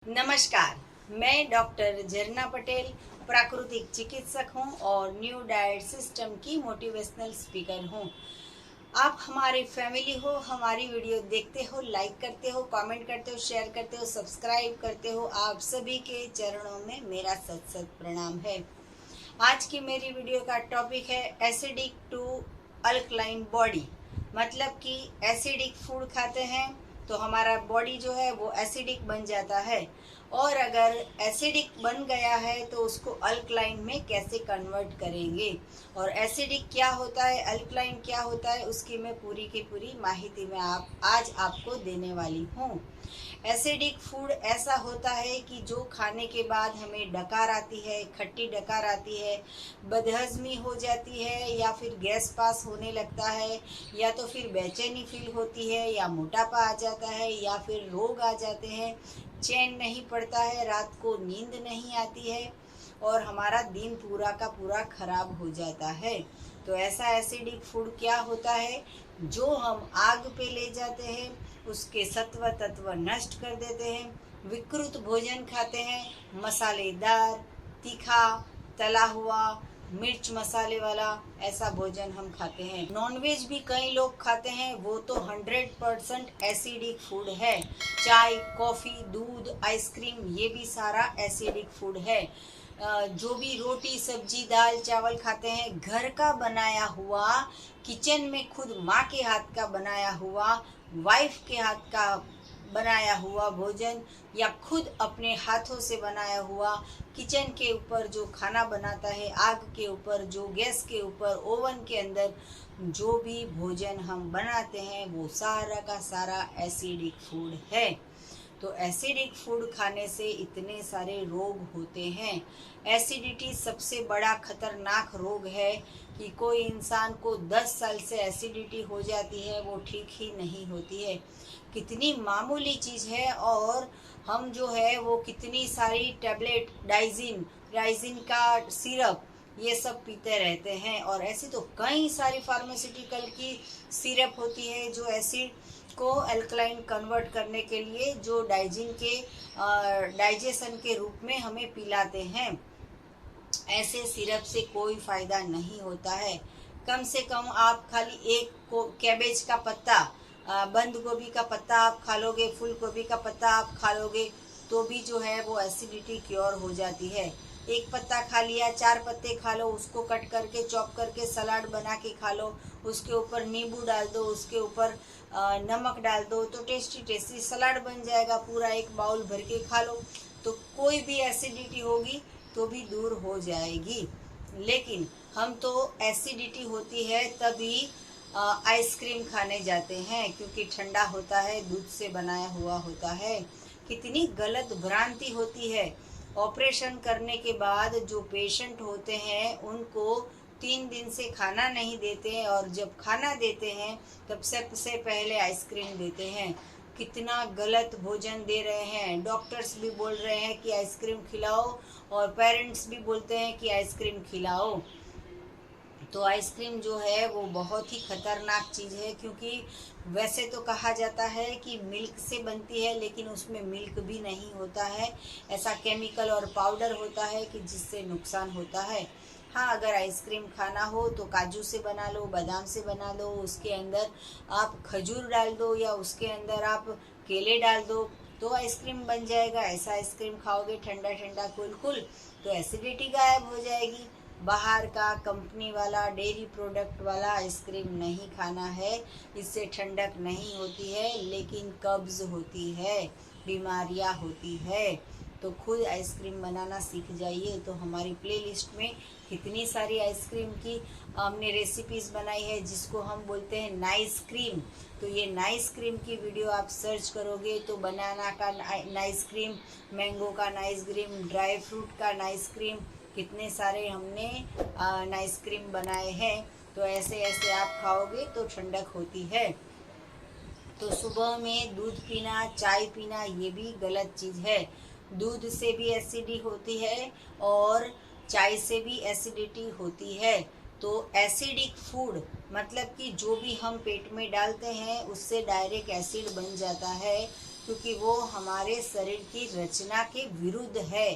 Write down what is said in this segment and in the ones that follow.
नमस्कार। मैं डॉक्टर झरना पटेल प्राकृतिक चिकित्सक हूं और न्यू डाइट सिस्टम की मोटिवेशनल स्पीकर हूं। आप हमारे फैमिली हो, हमारी वीडियो देखते हो, लाइक करते हो, कमेंट करते हो, शेयर करते हो, सब्सक्राइब करते हो। आप सभी के चरणों में मेरा सत सत प्रणाम है। आज की मेरी वीडियो का टॉपिक है एसिडिक टू अल्कलाइन बॉडी। मतलब कि एसिडिक फूड खाते हैं तो हमारा बॉडी जो है वो एसिडिक बन जाता है, और अगर एसिडिक बन गया है तो उसको अल्कलाइन में कैसे कन्वर्ट करेंगे, और एसिडिक क्या होता है, अल्कलाइन क्या होता है, उसकी मैं पूरी की पूरी माहिती मैं आज आपको देने वाली हूँ। एसिडिक फूड ऐसा होता है कि जो खाने के बाद हमें डकार आती है, खट्टी डकार आती है, बदहजमी हो जाती है, या फिर गैस पास होने लगता है, या तो फिर बेचैनी फील होती है, या मोटापा आ जाता है, या फिर रोग आ जाते हैं, चैन नहीं पड़ता है, रात को नींद नहीं आती है, और हमारा दिन पूरा का पूरा खराब हो जाता है। तो ऐसा एसिडिक फूड क्या होता है, जो हम आग पे ले जाते हैं, उसके सत्व तत्व नष्ट कर देते हैं। विकृत भोजन खाते हैं, मसालेदार, तीखा, तला हुआ, मिर्च मसाले वाला ऐसा भोजन हम खाते हैं। नॉनवेज भी कई लोग खाते हैं, वो तो 100% एसिडिक फूड है। चाय, कॉफ़ी, दूध, आइसक्रीम, ये भी सारा एसिडिक फूड है। जो भी रोटी, सब्जी, दाल, चावल खाते हैं, घर का बनाया हुआ, किचन में खुद माँ के हाथ का बनाया हुआ, वाइफ के हाथ का बनाया हुआ भोजन, या खुद अपने हाथों से बनाया हुआ, किचन के ऊपर जो खाना बनाता है, आग के ऊपर, जो गैस के ऊपर, ओवन के अंदर जो भी भोजन हम बनाते हैं, वो सारा का सारा एसिडिक फूड है। तो एसिडिक फूड खाने से इतने सारे रोग होते हैं। एसिडिटी सबसे बड़ा खतरनाक रोग है कि कोई इंसान को 10 साल से एसिडिटी हो जाती है, वो ठीक ही नहीं होती है। कितनी मामूली चीज़ है, और हम जो है वो कितनी सारी टैबलेट, डाइजिन का सिरप, ये सब पीते रहते हैं। और ऐसी तो कई सारी फार्मास्यूटिकल की सिरप होती है जो एसिड को अल्कलाइन कन्वर्ट करने के लिए, जो डाइजेशन के रूप में हमें पिलाते हैं। ऐसे सिरप से कोई फ़ायदा नहीं होता है। कम से कम आप खाली एक को कैबेज का पत्ता, बंद गोभी का पत्ता आप खा लोगे, फूल गोभी का पत्ता आप खा लोगे, तो भी जो है वो एसिडिटी क्योर हो जाती है। एक पत्ता खा लिया, 4 पत्ते खा लो, उसको कट करके चॉप करके सलाद बना के खा लो, उसके ऊपर नींबू डाल दो, उसके ऊपर नमक डाल दो, तो टेस्टी टेस्टी सलाद बन जाएगा। पूरा एक बाउल भर के खा लो, तो कोई भी एसिडिटी होगी तो भी दूर हो जाएगी। लेकिन हम तो एसिडिटी होती है तभी आइसक्रीम खाने जाते हैं, क्योंकि ठंडा होता है, दूध से बनाया हुआ होता है। कितनी गलत भ्रांति होती है। ऑपरेशन करने के बाद जो पेशेंट होते हैं उनको 3 दिन से खाना नहीं देते हैं, और जब खाना देते हैं तब सबसे पहले आइसक्रीम देते हैं। कितना गलत भोजन दे रहे हैं। डॉक्टर्स भी बोल रहे हैं कि आइसक्रीम खिलाओ, और पेरेंट्स भी बोलते हैं कि आइसक्रीम खिलाओ। तो आइसक्रीम जो है वो बहुत ही खतरनाक चीज़ है, क्योंकि वैसे तो कहा जाता है कि मिल्क से बनती है, लेकिन उसमें मिल्क भी नहीं होता है। ऐसा केमिकल और पाउडर होता है कि जिससे नुकसान होता है। हाँ, अगर आइसक्रीम खाना हो तो काजू से बना लो, बादाम से बना लो, उसके अंदर आप खजूर डाल दो, या उसके अंदर आप केले डाल दो, तो आइसक्रीम बन जाएगा। ऐसा आइसक्रीम खाओगे ठंडा ठंडा कूल कूल, तो एसिडिटी गायब हो जाएगी। बाहर का कंपनी वाला, डेयरी प्रोडक्ट वाला आइसक्रीम नहीं खाना है। इससे ठंडक नहीं होती है, लेकिन कब्ज़ होती है, बीमारियां होती है। तो खुद आइसक्रीम बनाना सीख जाइए। तो हमारी प्लेलिस्ट में कितनी सारी आइसक्रीम की हमने रेसिपीज़ बनाई है, जिसको हम बोलते हैं नाइस क्रीम। तो ये नाइस क्रीम की वीडियो आप सर्च करोगे तो बनाना का नाइस क्रीम, मैंगो का नाइस क्रीम, ड्राई फ्रूट का नाइस क्रीम, कितने सारे हमने नाइस क्रीम बनाए हैं। तो ऐसे ऐसे आप खाओगे तो ठंडक होती है। तो सुबह में दूध पीना, चाय पीना, ये भी गलत चीज़ है। दूध से भी एसिडिटी होती है, और चाय से भी एसिडिटी होती है। तो एसिडिक फूड मतलब कि जो भी हम पेट में डालते हैं उससे डायरेक्ट एसिड बन जाता है। क्योंकि वो हमारे शरीर की रचना के विरुद्ध है,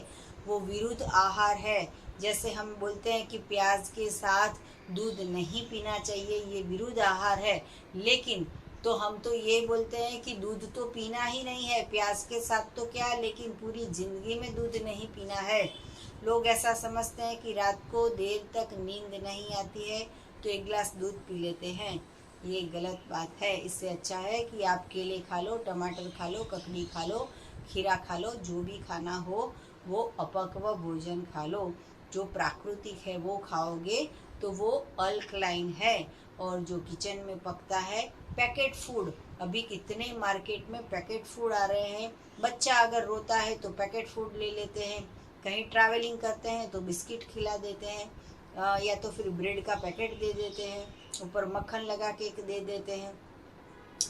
वो विरुद्ध आहार है। जैसे हम बोलते हैं कि प्याज के साथ दूध नहीं पीना चाहिए, ये विरुद्ध आहार है। लेकिन तो हम तो ये बोलते हैं कि दूध तो पीना ही नहीं है, प्याज के साथ तो क्या, लेकिन पूरी जिंदगी में दूध नहीं पीना है। लोग ऐसा समझते हैं कि रात को देर तक नींद नहीं आती है तो एक गिलास दूध पी लेते हैं। ये गलत बात है। इससे अच्छा है कि आप केले खा लो, टमाटर खा लो, ककड़ी खा लो, खीरा खा लो, जो भी खाना हो वो अपक्व भोजन खा लो। जो प्राकृतिक है वो खाओगे तो वो अल्कलाइन है। और जो किचन में पकता है, पैकेट फूड, अभी कितने मार्केट में पैकेट फूड आ रहे हैं। बच्चा अगर रोता है तो पैकेट फूड ले लेते हैं, कहीं ट्रैवलिंग करते हैं तो बिस्किट खिला देते हैं, या तो फिर ब्रेड का पैकेट दे देते हैं, ऊपर मक्खन लगा के दे देते हैं।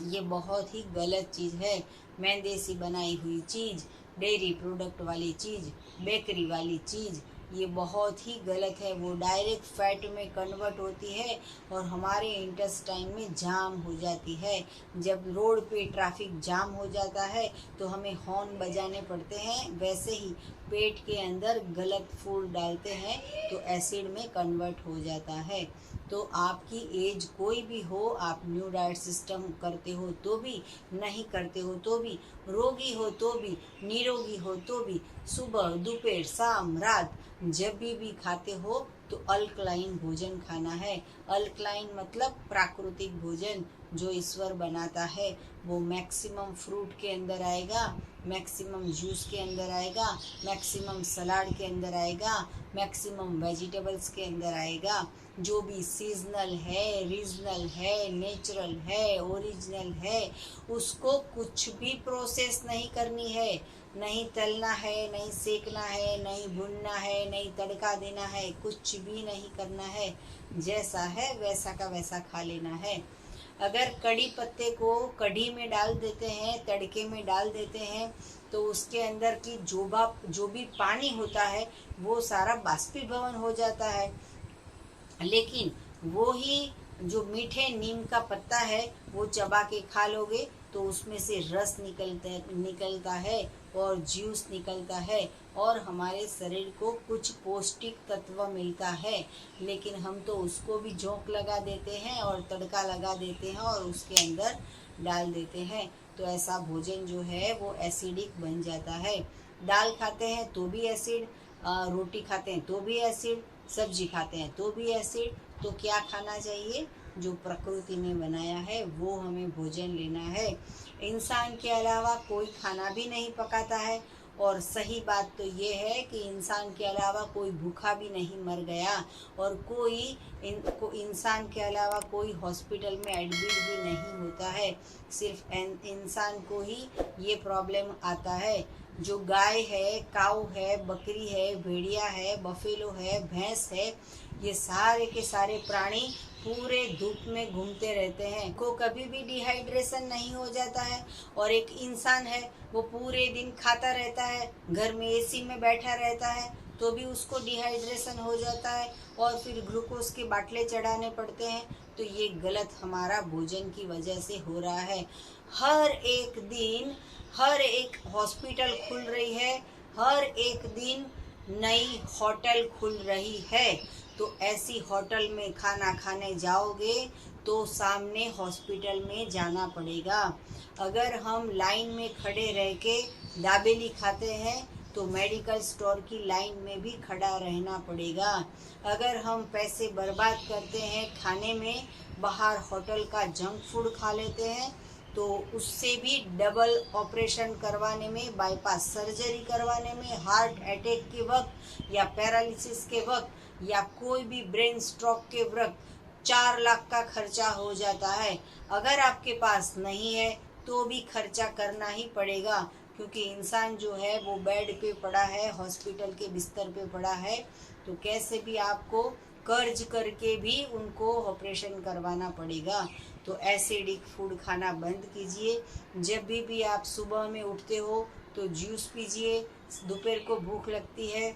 ये बहुत ही गलत चीज़ है। मैदे से बनाई हुई चीज़, डेयरी प्रोडक्ट वाली चीज़, बेकरी वाली चीज़, ये बहुत ही गलत है। वो डायरेक्ट फैट में कन्वर्ट होती है और हमारे इंटेस्टाइन में जाम हो जाती है। जब रोड पे ट्रैफिक जाम हो जाता है तो हमें हॉर्न बजाने पड़ते हैं, वैसे ही पेट के अंदर गलत फूड डालते हैं तो एसिड में कन्वर्ट हो जाता है। तो आपकी एज कोई भी हो, आप न्यू डाइट सिस्टम करते हो तो भी, नहीं करते हो तो भी, रोगी हो तो भी, निरोगी हो तो भी, सुबह दोपहर शाम रात जब भी खाते हो तो अल्कलाइन भोजन खाना है। अल्कलाइन मतलब प्राकृतिक भोजन जो ईश्वर बनाता है। वो मैक्सिमम फ्रूट के अंदर आएगा, मैक्सिमम जूस के अंदर आएगा, मैक्सिमम सलाद के अंदर आएगा, मैक्सिमम वेजिटेबल्स के अंदर आएगा। जो भी सीजनल है, रीजनल है, नेचुरल है, ओरिजिनल है, उसको कुछ भी प्रोसेस नहीं करनी है, नहीं तलना है, नहीं सेकना है, नहीं भुनना है, नहीं तड़का देना है, कुछ भी नहीं करना है। जैसा है वैसा का वैसा खा लेना है। अगर कड़ी पत्ते को कढ़ी में डाल देते हैं, तड़के में डाल देते हैं, तो उसके अंदर की जो भी पानी होता है वो सारा बाष्पीभवन हो जाता है। लेकिन वो ही जो मीठे नीम का पत्ता है वो चबा के खा लोगे तो उसमें से रस निकलता है और जूस निकलता है और हमारे शरीर को कुछ पौष्टिक तत्व मिलता है। लेकिन हम तो उसको भी झोंक लगा देते हैं और तड़का लगा देते हैं और उसके अंदर डाल देते हैं। तो ऐसा भोजन जो है वो एसिडिक बन जाता है। दाल खाते हैं तो भी एसिड, रोटी खाते हैं तो भी एसिड, सब्जी खाते हैं तो भी एसिड। तो क्या खाना चाहिए? जो प्रकृति ने बनाया है वो हमें भोजन लेना है। इंसान के अलावा कोई खाना भी नहीं पकाता है। और सही बात तो ये है कि इंसान के अलावा कोई भूखा भी नहीं मर गया और इंसान के अलावा कोई हॉस्पिटल में एडमिट भी नहीं होता है। सिर्फ इंसान को ही ये प्रॉब्लम आता है। जो गाय है, काऊ है, बकरी है, भेड़िया है, बफेलो है, भैंस है, ये सारे के सारे प्राणी पूरे धूप में घूमते रहते हैं, को कभी भी डिहाइड्रेशन नहीं हो जाता है। और एक इंसान है वो पूरे दिन खाता रहता है, घर में एसी में बैठा रहता है तो भी उसको डिहाइड्रेशन हो जाता है और फिर ग्लूकोज के बाटले चढ़ाने पड़ते हैं। तो ये गलत हमारा भोजन की वजह से हो रहा है। हर एक दिन हर एक हॉस्पिटल खुल रही है, हर एक दिन नई होटल खुल रही है। तो ऐसी होटल में खाना खाने जाओगे तो सामने हॉस्पिटल में जाना पड़ेगा। अगर हम लाइन में खड़े रह के दाबेली खाते हैं तो मेडिकल स्टोर की लाइन में भी खड़ा रहना पड़ेगा। अगर हम पैसे बर्बाद करते हैं खाने में, बाहर होटल का जंक फूड खा लेते हैं, तो उससे भी डबल ऑपरेशन करवाने में, बाईपास सर्जरी करवाने में, हार्ट अटैक के वक्त या पैरालिसिस के वक्त या कोई भी ब्रेन स्ट्रोक के वक्त 4 लाख का खर्चा हो जाता है। अगर आपके पास नहीं है तो भी खर्चा करना ही पड़ेगा, क्योंकि इंसान जो है वो बेड पे पड़ा है, हॉस्पिटल के बिस्तर पे पड़ा है, तो कैसे भी आपको कर्ज करके भी उनको ऑपरेशन करवाना पड़ेगा। तो एसिडिक फूड खाना बंद कीजिए। जब भी आप सुबह में उठते हो तो जूस पीजिए, दोपहर को भूख लगती है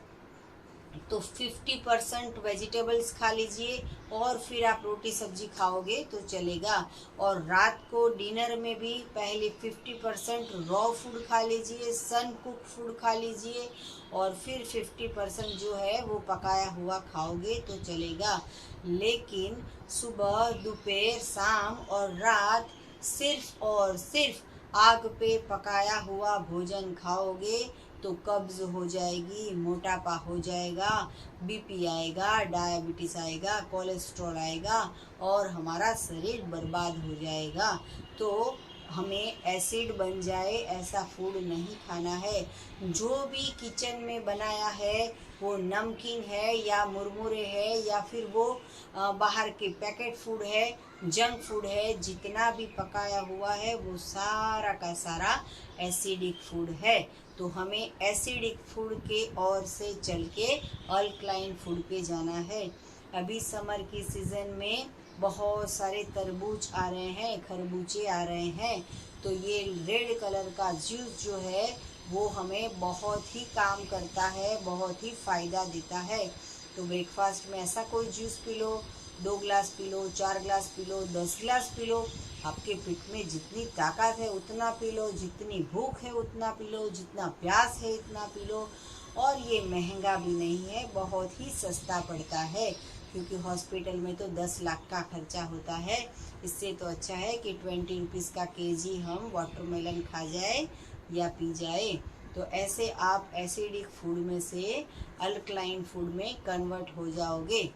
तो 50% वेजिटेबल्स खा लीजिए और फिर आप रोटी सब्जी खाओगे तो चलेगा। और रात को डिनर में भी पहले 50% रॉ फूड खा लीजिए, सन कुक फूड खा लीजिए, और फिर 50% जो है वो पकाया हुआ खाओगे तो चलेगा। लेकिन सुबह, दोपहर, शाम और रात सिर्फ और सिर्फ आग पे पकाया हुआ भोजन खाओगे तो कब्ज हो जाएगी, मोटापा हो जाएगा, बीपी आएगा, डायबिटीज आएगा, कोलेस्ट्रॉल आएगा और हमारा शरीर बर्बाद हो जाएगा। तो हमें एसिड बन जाए ऐसा फूड नहीं खाना है। जो भी किचन में बनाया है वो नमकीन है या मुरमुरे है या फिर वो बाहर के पैकेट फूड है, जंक फूड है, जितना भी पकाया हुआ है वो सारा का सारा एसिडिक फूड है। तो हमें एसिडिक फूड के ओर से चल के अल्कलाइन फूड पे जाना है। अभी समर की सीज़न में बहुत सारे तरबूज आ रहे हैं, खरबूजे आ रहे हैं, तो ये रेड कलर का जूस जो है वो हमें बहुत ही काम करता है, बहुत ही फ़ायदा देता है। तो ब्रेकफास्ट में ऐसा कोई juice P low, 2 glass P low, 4 glass P low, 10 glass P low. आपके पेट में जितनी ताकत है उतना पी लो, जितनी भूख है उतना पी लो, जितना प्यास है इतना पी लो। और ये महंगा भी नहीं है, बहुत ही सस्ता पड़ता है, क्योंकि हॉस्पिटल में तो 10 लाख का खर्चा होता है। इससे तो अच्छा है कि 20 रुपीज़ का केजी हम वाटरमेलन खा जाए या पी जाए। तो ऐसे आप एसिडिक फूड में से अल्कलाइन फूड में कन्वर्ट हो जाओगे।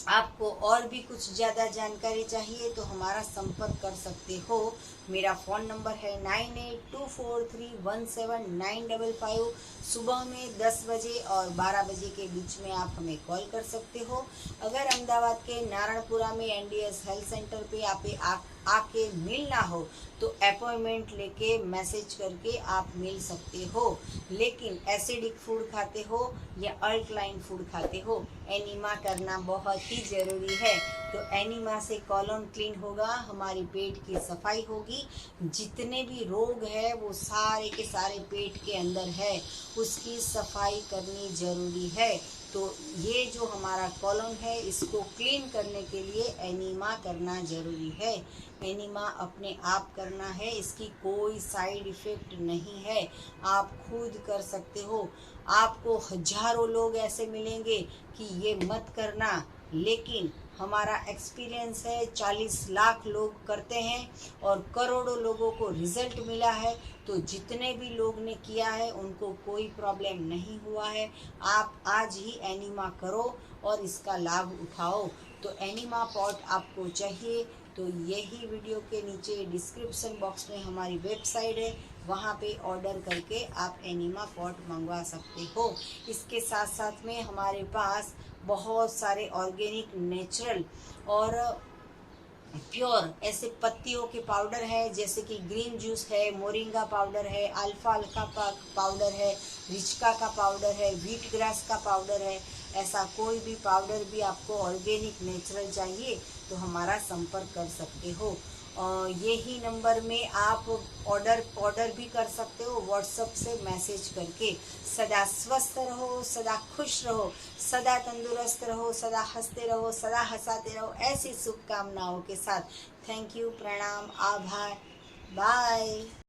आपको और भी कुछ ज़्यादा जानकारी चाहिए तो हमारा संपर्क कर सकते हो। मेरा फ़ोन नंबर है 9824317955। सुबह में 10 बजे और 12 बजे के बीच में आप हमें कॉल कर सकते हो। अगर अहमदाबाद के नारायणपुरा में एनडीएस हेल्थ सेंटर पे आके मिलना हो तो अपॉइंटमेंट लेके मैसेज करके आप मिल सकते हो। लेकिन एसिडिक फूड खाते हो या अल्कलाइन फूड खाते हो, एनीमा करना बहुत ही ज़रूरी है। तो एनीमा से कॉलोन क्लीन होगा, हमारी पेट की सफाई होगी, जितने भी रोग है वो सारे के सारे पेट के अंदर है, उसकी सफाई करनी ज़रूरी है। तो ये जो हमारा कॉलोन है इसको क्लीन करने के लिए एनीमा करना ज़रूरी है। एनीमा अपने आप करना है, इसकी कोई साइड इफ़ेक्ट नहीं है, आप खुद कर सकते हो। आपको हजारों लोग ऐसे मिलेंगे कि ये मत करना, लेकिन हमारा एक्सपीरियंस है 40 लाख लोग करते हैं और करोड़ों लोगों को रिजल्ट मिला है। तो जितने भी लोग ने किया है उनको कोई प्रॉब्लम नहीं हुआ है। आप आज ही एनीमा करो और इसका लाभ उठाओ। तो एनीमा पॉट आपको चाहिए तो यही वीडियो के नीचे डिस्क्रिप्शन बॉक्स में हमारी वेबसाइट है, वहाँ पे ऑर्डर करके आप एनीमा पॉट मंगवा सकते हो। इसके साथ साथ में हमारे पास बहुत सारे ऑर्गेनिक, नेचुरल और प्योर ऐसे पत्तियों के पाउडर है, जैसे कि ग्रीन जूस है, मोरिंगा पाउडर है, अल्फा का पाउडर है, रिचका का पाउडर है, व्हीट ग्रास का पाउडर है। ऐसा कोई भी पाउडर भी आपको ऑर्गेनिक, नेचुरल चाहिए तो हमारा संपर्क कर सकते हो। यही नंबर में आप ऑर्डर भी कर सकते हो व्हाट्सएप से मैसेज करके। सदा स्वस्थ रहो, सदा खुश रहो, सदा तंदुरुस्त रहो, सदा हंसते रहो, सदा हंसाते रहो, ऐसी शुभकामनाओं के साथ। थैंक यू, प्रणाम, आभार, बाय।